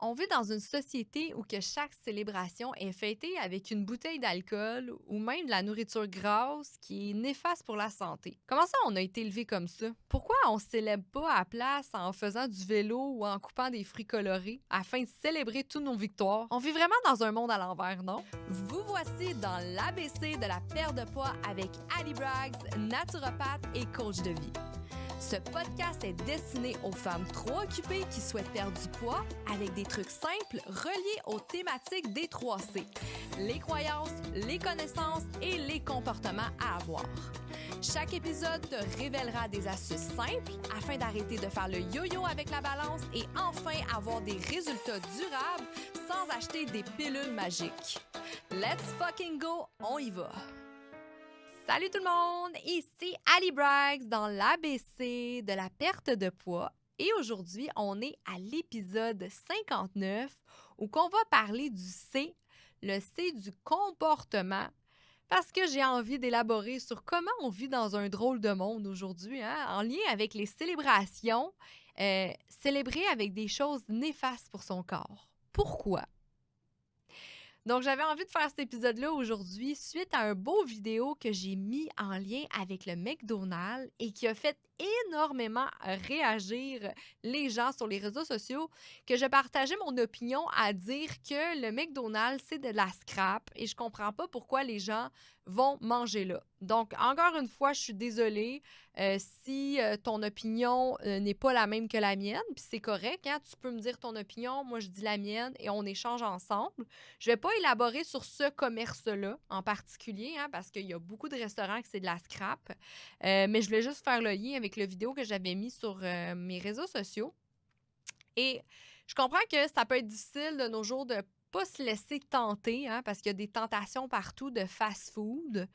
On vit dans une société où que chaque célébration est fêtée avec une bouteille d'alcool ou même de la nourriture grasse qui est néfaste pour la santé. Comment ça on a été élevé comme ça? Pourquoi on célèbre pas à la place en faisant du vélo ou en coupant des fruits colorés afin de célébrer toutes nos victoires? On vit vraiment dans un monde à l'envers, non? Vous voici dans l'ABC de la perte de poids avec Ali Braggs, naturopathe et coach de vie. Ce podcast est destiné aux femmes trop occupées qui souhaitent perdre du poids avec des trucs simples reliés aux thématiques des 3C. Les croyances, les connaissances et les comportements à avoir. Chaque épisode te révélera des astuces simples afin d'arrêter de faire le yo-yo avec la balance et enfin avoir des résultats durables sans acheter des pilules magiques. Let's fucking go, on y va! Salut tout le monde, ici Ali Braggs dans l'ABC de la perte de poids et aujourd'hui on est à l'épisode 59 où on va parler du C, le C du comportement parce que j'ai envie d'élaborer sur comment on vit dans un drôle de monde aujourd'hui en lien avec les célébrations, célébrer avec des choses néfastes pour son corps. Pourquoi? Donc, j'avais envie de faire cet épisode-là aujourd'hui suite à un beau vidéo que j'ai mis en lien avec le McDonald's et qui a fait énormément réagir les gens sur les réseaux sociaux, que je partageais mon opinion à dire que le McDonald's, c'est de la scrap et je comprends pas pourquoi les gens vont manger là. Donc, encore une fois, je suis désolée si ton opinion n'est pas la même que la mienne, puis c'est correct, hein? Tu peux me dire ton opinion, moi je dis la mienne et on échange ensemble. Je ne vais pas élaborer sur ce commerce-là en particulier, hein, parce qu'il y a beaucoup de restaurants que c'est de la scrap, mais je voulais juste faire le lien avec la vidéo que j'avais mis sur mes réseaux sociaux. Et je comprends que ça peut être difficile de nos jours de ne pas se laisser tenter, hein, parce qu'il y a des tentations partout de fast-food.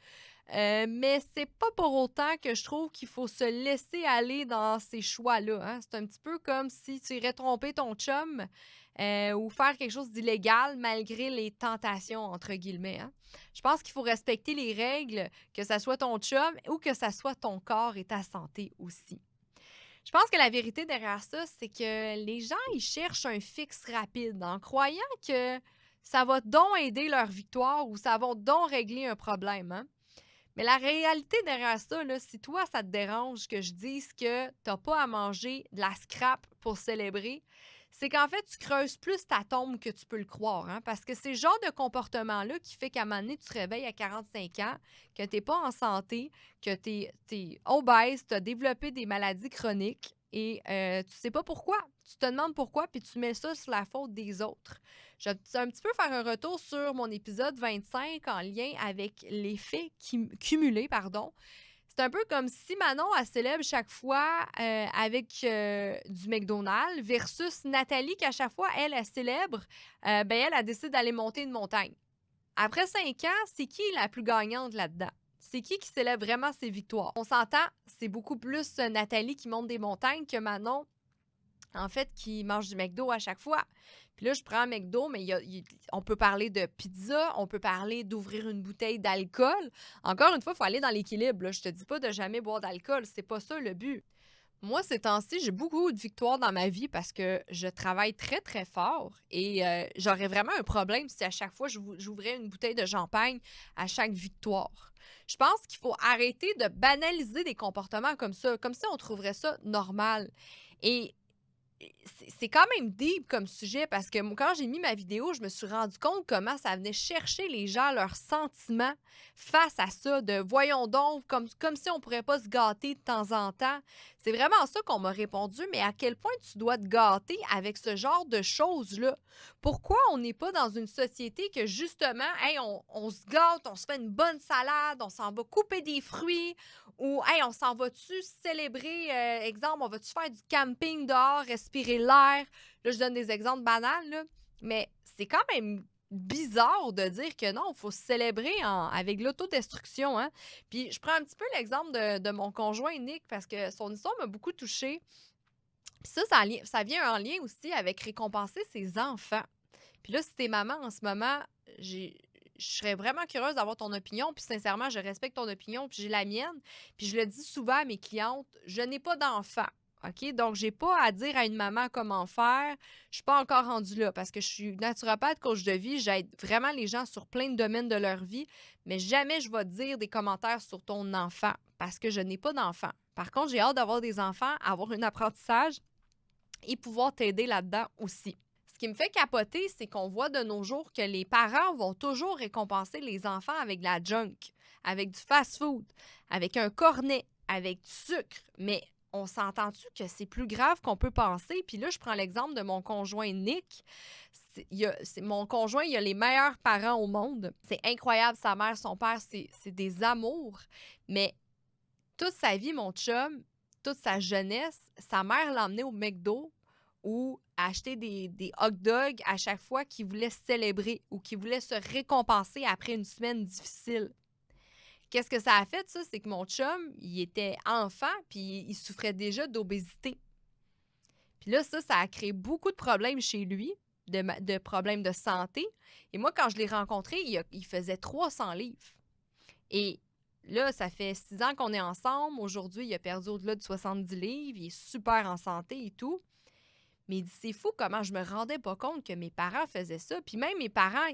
Mais c'est pas pour autant que je trouve qu'il faut se laisser aller dans ces choix-là, hein. C'est un petit peu comme si tu irais tromper ton chum ou faire quelque chose d'illégal malgré les «tentations» entre guillemets, hein. Je pense qu'il faut respecter les règles, que ça soit ton chum ou que ça soit ton corps et ta santé aussi. Je pense que la vérité derrière ça, c'est que les gens, ils cherchent un fixe rapide en croyant que ça va donc aider leur victoire ou ça va donc régler un problème, hein. Mais la réalité derrière ça, là, si toi, ça te dérange que je dise que t'as pas à manger de la scrap pour célébrer, c'est qu'en fait, tu creuses plus ta tombe que tu peux le croire, hein, parce que c'est le genre de comportement-là qui fait qu'à un moment donné, tu te réveilles à 45 ans, que tu n'es pas en santé, que tu es obèse, tu as développé des maladies chroniques et tu sais pas pourquoi. Tu te demandes pourquoi, puis tu mets ça sur la faute des autres. Je vais un petit peu faire un retour sur mon épisode 25 en lien avec les faits cumulés, pardon. C'est un peu comme si Manon, elle célèbre chaque fois avec du McDonald's versus Nathalie qui, à chaque fois, elle célèbre, elle décide d'aller monter une montagne. Après 5 ans, c'est qui la plus gagnante là-dedans? C'est qui célèbre vraiment ses victoires? On s'entend, c'est beaucoup plus Nathalie qui monte des montagnes que Manon, en fait, qui mange du McDo à chaque fois. Puis là, je prends un McDo, mais on peut parler de pizza, on peut parler d'ouvrir une bouteille d'alcool. Encore une fois, il faut aller dans l'équilibre, là. Je te dis pas de jamais boire d'alcool, c'est pas ça le but. Moi, ces temps-ci, j'ai beaucoup de victoires dans ma vie parce que je travaille très, très fort et j'aurais vraiment un problème si à chaque fois j'ouvrais une bouteille de champagne à chaque victoire. Je pense qu'il faut arrêter de banaliser des comportements comme si on trouverait ça normal. Et c'est quand même deep comme sujet parce que moi, quand j'ai mis ma vidéo, je me suis rendu compte comment ça venait chercher les gens, leurs sentiments face à ça, de voyons donc, comme si on pourrait pas se gâter de temps en temps. C'est vraiment ça qu'on m'a répondu, mais à quel point tu dois te gâter avec ce genre de choses-là? Pourquoi on n'est pas dans une société que justement, hey, on se gâte, on se fait une bonne salade, on s'en va couper des fruits, ou, hey, on s'en va-tu célébrer, exemple, on va-tu faire du camping dehors, respirer l'air? Là, je donne des exemples banals, là. Mais c'est quand même bizarre de dire que non, il faut se célébrer avec l'autodestruction, hein. Puis je prends un petit peu l'exemple de mon conjoint Nick parce que son histoire m'a beaucoup touchée. Puis ça vient en lien aussi avec récompenser ses enfants. Puis là, si t'es maman en ce moment, j'ai je serais vraiment curieuse d'avoir ton opinion. Puis sincèrement, je respecte ton opinion, puis j'ai la mienne. Puis je le dis souvent à mes clientes, je n'ai pas d'enfant. OK? Donc, j'ai pas à dire à une maman comment faire. Je suis pas encore rendue là parce que je suis naturopathe, coach de vie. J'aide vraiment les gens sur plein de domaines de leur vie, mais jamais je vais dire des commentaires sur ton enfant parce que je n'ai pas d'enfant. Par contre, j'ai hâte d'avoir des enfants, avoir un apprentissage et pouvoir t'aider là-dedans aussi. Ce qui me fait capoter, c'est qu'on voit de nos jours que les parents vont toujours récompenser les enfants avec de la junk, avec du fast-food, avec un cornet, avec du sucre. Mais on s'entend-tu que c'est plus grave qu'on peut penser? Puis là, je prends l'exemple de mon conjoint Nick. Mon conjoint, il a les meilleurs parents au monde. C'est incroyable, sa mère, son père, c'est des amours. Mais toute sa vie, mon chum, toute sa jeunesse, sa mère l'a emmené au McDo ou acheter des hot dogs à chaque fois qu'il voulait célébrer ou qu'il voulait se récompenser après une semaine difficile. Qu'est-ce que ça a fait, ça? C'est que mon chum, il était enfant puis il souffrait déjà d'obésité. Puis là, ça a créé beaucoup de problèmes chez lui, de problèmes de santé. Et moi, quand je l'ai rencontré, il faisait 300 livres. Et là, ça fait 6 ans qu'on est ensemble. Aujourd'hui, il a perdu au-delà de 70 livres. Il est super en santé et tout. Mais il dit, c'est fou comment je me rendais pas compte que mes parents faisaient ça. Puis même mes parents,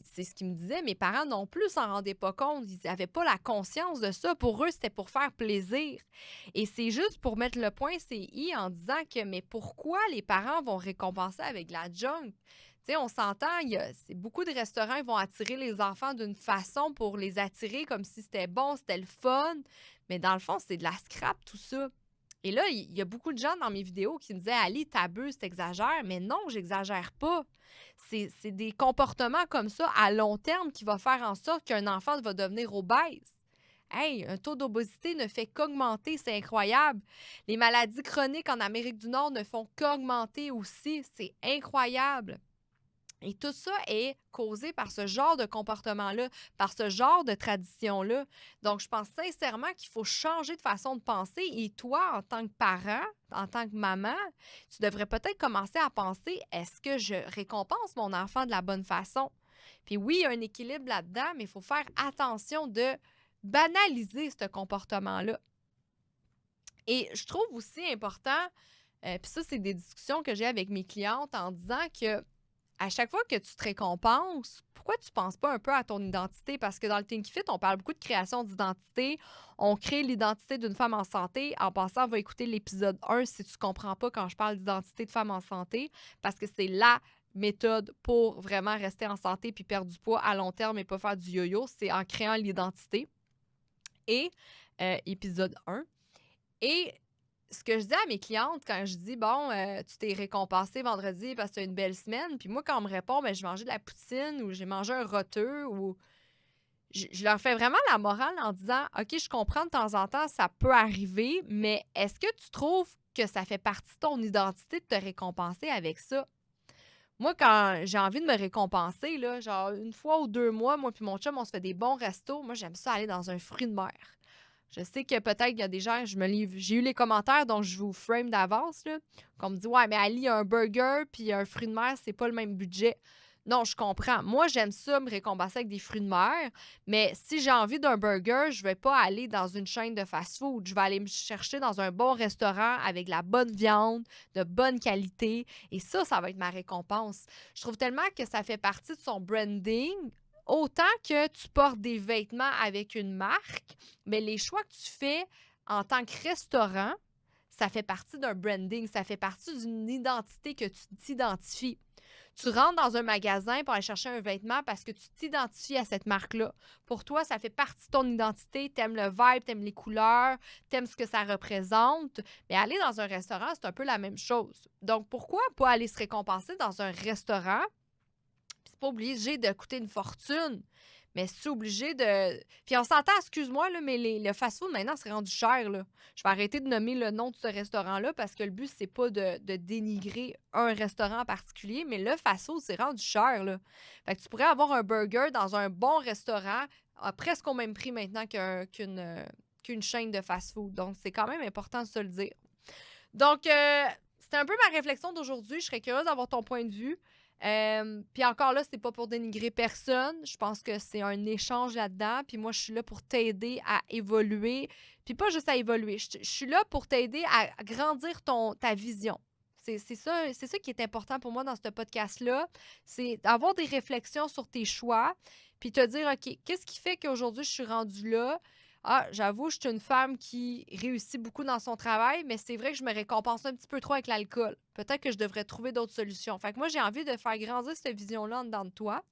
c'est ce qu'ils me disaient, mes parents non plus s'en rendaient pas compte. Ils n'avaient pas la conscience de ça. Pour eux, c'était pour faire plaisir. Et c'est juste pour mettre le point CI en disant que, mais pourquoi les parents vont récompenser avec de la junk? Tu sais, on s'entend, c'est beaucoup de restaurants ils vont attirer les enfants d'une façon pour les attirer comme si c'était bon, c'était le fun. Mais dans le fond, c'est de la scrap, tout ça. Et là, il y a beaucoup de gens dans mes vidéos qui me disaient « Ali, t'abuses, t'exagères. » Mais non, j'exagère pas. C'est des comportements comme ça à long terme qui vont faire en sorte qu'un enfant va devenir obèse. Hey, un taux d'obésité ne fait qu'augmenter, c'est incroyable. Les maladies chroniques en Amérique du Nord ne font qu'augmenter aussi, c'est incroyable. Et tout ça est causé par ce genre de comportement-là, par ce genre de tradition-là. Donc, je pense sincèrement qu'il faut changer de façon de penser. Et toi, en tant que parent, en tant que maman, tu devrais peut-être commencer à penser, est-ce que je récompense mon enfant de la bonne façon? Puis oui, il y a un équilibre là-dedans, mais il faut faire attention de banaliser ce comportement-là. Et je trouve aussi important, puis ça, c'est des discussions que j'ai avec mes clientes en disant que à chaque fois que tu te récompenses, pourquoi tu ne penses pas un peu à ton identité? Parce que dans le Think Fit, on parle beaucoup de création d'identité. On crée l'identité d'une femme en santé. En passant, on va écouter l'épisode 1 si tu ne comprends pas quand je parle d'identité de femme en santé, parce que c'est la méthode pour vraiment rester en santé puis perdre du poids à long terme et pas faire du yo-yo. C'est en créant l'identité. Et épisode 1. Et ce que je dis à mes clientes quand je dis, bon, tu t'es récompensé vendredi parce que tu as une belle semaine, puis moi, quand on me répond, ben, j'ai mangé de la poutine ou j'ai mangé un roteux ou. Je leur fais vraiment la morale en disant, OK, je comprends de temps en temps, ça peut arriver, mais est-ce que tu trouves que ça fait partie de ton identité de te récompenser avec ça? Moi, quand j'ai envie de me récompenser, là, genre 1 fois ou 2 mois, moi puis mon chum, on se fait des bons restos. Moi, j'aime ça aller dans un fruit de mer. Je sais que peut-être qu'il y a des gens, j'ai eu les commentaires, donc je vous frame d'avance, là, qu'on me dit « Ouais, mais Ali, un burger puis un fruit de mer, c'est pas le même budget. » Non, je comprends. Moi, j'aime ça me récompenser avec des fruits de mer, mais si j'ai envie d'un burger, je vais pas aller dans une chaîne de fast-food. Je vais aller me chercher dans un bon restaurant avec la bonne viande, de bonne qualité, et ça va être ma récompense. Je trouve tellement que ça fait partie de son branding. Autant que tu portes des vêtements avec une marque, mais les choix que tu fais en tant que restaurant, ça fait partie d'un branding, ça fait partie d'une identité que tu t'identifies. Tu rentres dans un magasin pour aller chercher un vêtement parce que tu t'identifies à cette marque-là. Pour toi, ça fait partie de ton identité. Tu aimes le vibe, tu aimes les couleurs, tu aimes ce que ça représente. Mais aller dans un restaurant, c'est un peu la même chose. Donc, pourquoi pas aller se récompenser dans un restaurant? C'est pas obligé de coûter une fortune, mais c'est obligé de. Puis on s'entend, excuse-moi, là, mais le fast-food maintenant, c'est rendu cher. Là. Je vais arrêter de nommer le nom de ce restaurant-là parce que le but, c'est pas de dénigrer un restaurant en particulier, mais le fast-food, c'est rendu cher. Là. Fait que tu pourrais avoir un burger dans un bon restaurant à presque au même prix maintenant qu'une chaîne de fast-food. Donc, c'est quand même important de se le dire. Donc, c'était un peu ma réflexion d'aujourd'hui. Je serais curieuse d'avoir ton point de vue. Puis encore là, c'est pas pour dénigrer personne. Je pense que c'est un échange là-dedans. Puis moi, je suis là pour t'aider à évoluer. Puis pas juste à évoluer. Je suis là pour t'aider à grandir ta vision. C'est ça qui est important pour moi dans ce podcast-là. C'est d'avoir des réflexions sur tes choix. Puis te dire, OK, qu'est-ce qui fait qu'aujourd'hui, je suis rendue là? Ah, j'avoue, je suis une femme qui réussit beaucoup dans son travail, mais c'est vrai que je me récompense un petit peu trop avec l'alcool. Peut-être que je devrais trouver d'autres solutions. Fait que moi, j'ai envie de faire grandir cette vision-là en dedans de toi.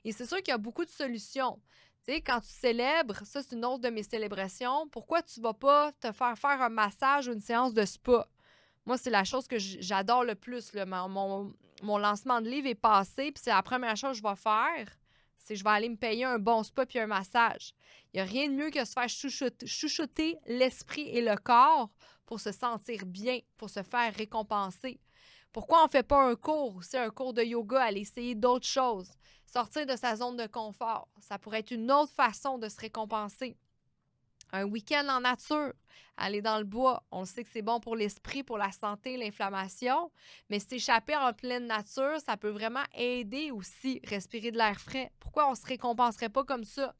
Et c'est sûr qu'il y a beaucoup de solutions. Tu sais, quand tu célèbres, ça, c'est une autre de mes célébrations. Pourquoi tu vas pas te faire un massage ou une séance de spa? Moi, c'est la chose que j'adore le plus, là. Mon lancement de livre est passé, puis c'est la première chose que je vais faire, c'est que je vais aller me payer un bon spa puis un massage. Il n'y a rien de mieux que se faire chouchouter l'esprit et le corps pour se sentir bien, pour se faire récompenser. Pourquoi on ne fait pas un cours, c'est un cours de yoga, aller essayer d'autres choses, sortir de sa zone de confort? Ça pourrait être une autre façon de se récompenser. Un week-end en nature, aller dans le bois, on sait que c'est bon pour l'esprit, pour la santé, l'inflammation, mais s'échapper en pleine nature, ça peut vraiment aider aussi, respirer de l'air frais. Pourquoi on ne se récompenserait pas comme ça?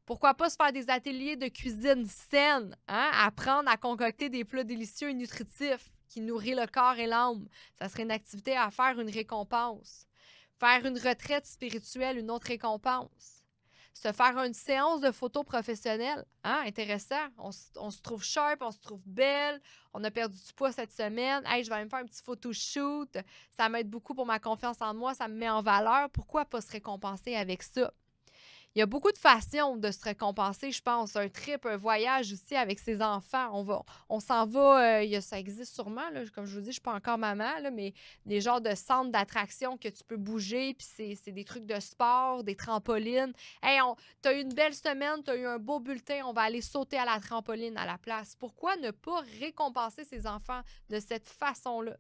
Pourquoi pas se faire des ateliers de cuisine saine, hein? Apprendre à concocter des plats délicieux et nutritifs qui nourrissent le corps et l'âme. Ça serait une activité à faire, une récompense. Faire une retraite spirituelle, une autre récompense. Se faire une séance de photos professionnelles. Hein? Intéressant. On se trouve sharp, on se trouve belle. On a perdu du poids cette semaine. Hey, je vais aller me faire un petit photoshoot. Ça m'aide beaucoup pour ma confiance en moi. Ça me met en valeur. Pourquoi pas se récompenser avec ça? Il y a beaucoup de façons de se récompenser, je pense. Un trip, un voyage aussi avec ses enfants. On s'en va, ça existe sûrement, là, comme je vous dis, je ne suis pas encore maman, là, mais des genres de centres d'attraction que tu peux bouger, puis c'est des trucs de sport, des trampolines. Hey, tu as eu une belle semaine, tu as eu un beau bulletin, on va aller sauter à la trampoline à la place. Pourquoi ne pas récompenser ses enfants de cette façon-là?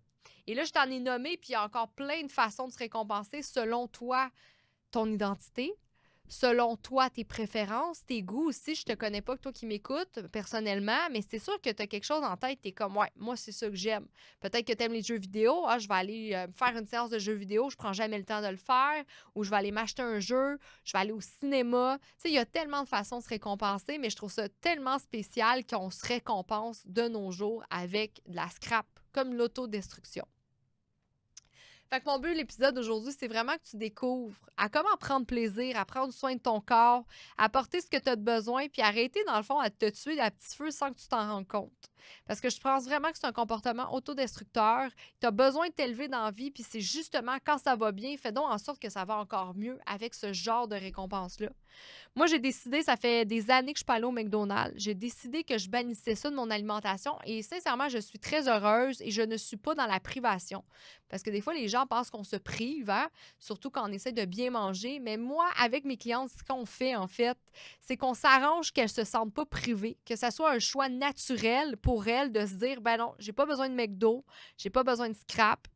Et là, je t'en ai nommé, puis il y a encore plein de façons de se récompenser selon toi, ton identité, selon toi, tes préférences, tes goûts aussi. Je te connais pas que toi qui m'écoutes personnellement, mais c'est sûr que tu as quelque chose en tête. Tu es comme, ouais, moi, c'est ça que j'aime. Peut-être que tu aimes les jeux vidéo. Ah, je vais aller me faire une séance de jeux vidéo. Je prends jamais le temps de le faire. Ou je vais aller m'acheter un jeu. Je vais aller au cinéma. Tu sais, il y a tellement de façons de se récompenser, mais je trouve ça tellement spécial qu'on se récompense de nos jours avec de la scrap, comme l'autodestruction. Fait que mon but, l'épisode d'aujourd'hui, c'est vraiment que tu découvres à comment prendre plaisir, à prendre soin de ton corps, à porter ce que tu as de besoin, puis arrêter, dans le fond, à te tuer à petit feu sans que tu t'en rendes compte. Parce que je pense vraiment que c'est un comportement autodestructeur. Tu as besoin de t'élever dans la vie, puis c'est justement quand ça va bien, fais donc en sorte que ça va encore mieux avec ce genre de récompense-là. Moi, j'ai décidé, ça fait des années que je suis pas allée au McDonald's. J'ai décidé que je bannissais ça de mon alimentation et sincèrement, je suis très heureuse et je ne suis pas dans la privation. Parce que des fois, les gens pensent qu'on se prive, hein, surtout quand on essaie de bien manger. Mais moi, avec mes clientes, ce qu'on fait, en fait, c'est qu'on s'arrange qu'elles se sentent pas privées, que ça soit un choix naturel pour elles de se dire, ben non, j'ai pas besoin de McDo, j'ai pas besoin de scrap,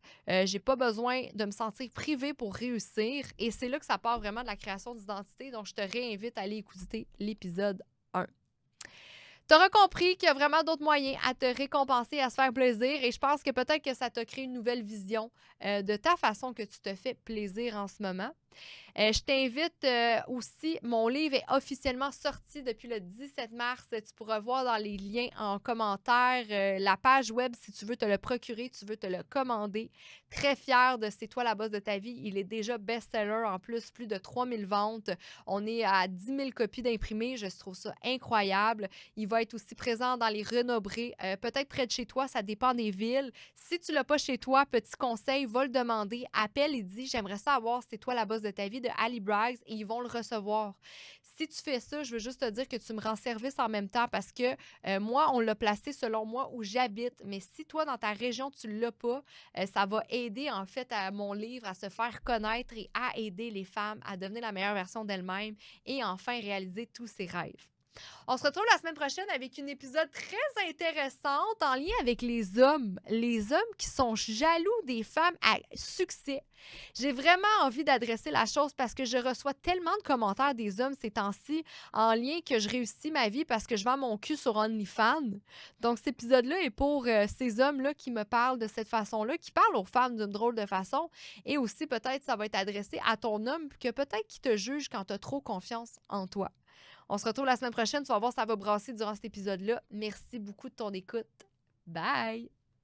j'ai pas besoin de me sentir privée pour réussir. Et c'est là que ça part vraiment de la création d'identité. Donc, je te réinvite à aller écouter l'épisode 1. Tu auras compris qu'il y a vraiment d'autres moyens à te récompenser, à se faire plaisir. Et je pense que peut-être que ça t'a créé une nouvelle vision de ta façon que tu te fais plaisir en ce moment. Je t'invite aussi, mon livre est officiellement sorti depuis le 17 mars. Tu pourras voir dans les liens en commentaire la page web si tu veux te le procurer, tu veux te le commander. Très fière de C'est toi la boss de ta vie. Il est déjà best-seller en plus de 3000 ventes. On est à 10 000 copies d'imprimés. Je trouve ça incroyable. Il va être aussi présent dans les Renombrés, peut-être près de chez toi, ça dépend des villes. Si tu ne l'as pas chez toi, petit conseil, va le demander. Appelle et dis, j'aimerais ça avoir C'est toi la boss de ta vie de Ali Braggs et ils vont le recevoir. Si tu fais ça, je veux juste te dire que tu me rends service en même temps parce que moi, on l'a placé selon moi où j'habite. Mais si toi, dans ta région, tu ne l'as pas, ça va aider en fait à mon livre à se faire connaître et à aider les femmes à devenir la meilleure version d'elles-mêmes et enfin réaliser tous ses rêves. On se retrouve la semaine prochaine avec un épisode très intéressant en lien avec les hommes. Les hommes qui sont jaloux des femmes à succès. J'ai vraiment envie d'adresser la chose parce que je reçois tellement de commentaires des hommes ces temps-ci en lien que je réussis ma vie parce que je vends mon cul sur OnlyFans. Donc, cet épisode-là est pour ces hommes-là qui me parlent de cette façon-là, qui parlent aux femmes d'une drôle de façon. Et aussi, peut-être, ça va être adressé à ton homme que peut-être qu'il te juge quand tu as trop confiance en toi. On se retrouve la semaine prochaine. Tu vas voir, ça va brasser durant cet épisode-là. Merci beaucoup de ton écoute. Bye!